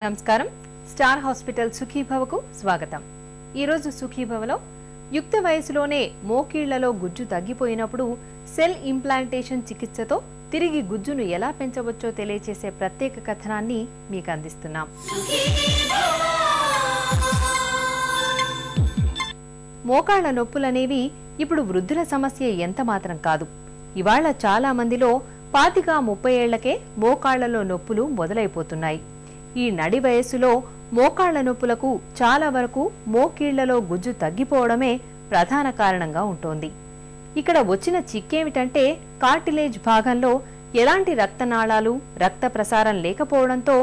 నమస్కారం star hospital సుఖీభవకు స్వాగతం। ఈ రోజు సుఖీభవలో యుక్త వయసులోనే మోకీళ్లలో గుజ్జు తగ్గిపోయినప్పుడు సెల్ ఇంప్లాంటేషన్ చికిత్సతో తిరిగి గుజ్జును ఎలా పెంచవచ్చో తెలియజేసే ప్రత్యేక కథనాన్ని మీకు అందిస్తున్నాం। మోకాళ్ల నొప్పులనేవి ఇప్పుడు వృద్ధుల సమస్య ఎంత మాత్రం కాదు। ఇవాళ చాలా మందిలో 25-30 ఏళ్లకే మోకాళ్లలో నొప్పులు మొదలైపోతున్నాయి। ఈ నడి వయస్సులో మోకాళ్ల నొప్పులకు చాలా వరకు మోకీళ్లలో గుజ్జు తగ్గిపోవడమే ప్రధాన కారణంగా ఉంటుంది। ఇక్కడ వచ్చిన చిక్కేమిటంటే కార్టిలేజ్ భాగంలో ఎలాంటి రక్తనాళాలు రక్త ప్రసారం లేకపోవడంతో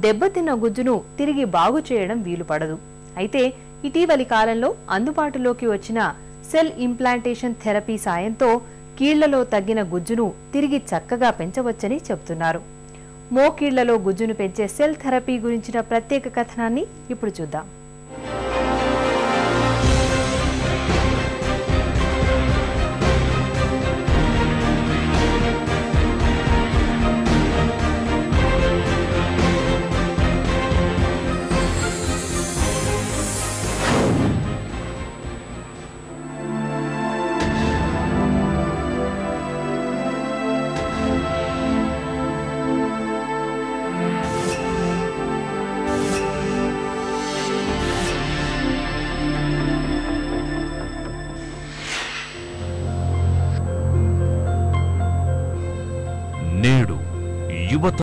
దెబ్బతిన్న గుజ్జును తిరిగి బాగు చేయడం వీలుపడదు। అయితే ఇటీవలి కాలంలో అందుబాటులోకి వచ్చిన సెల్ ఇంప్లాంటేషన్ థెరపీ సాయంతో కీళ్లలో తగ్గిన గుజ్జును తిరిగి చక్కగా పెంచవచ్చని చెబుతున్నారు। మోకీళ్లలో గుజ్జును పెంచే సెల్ థెరపీ గురించిన ప్రత్యేక కథనాన్ని ఇప్పుడు చూద్దాం।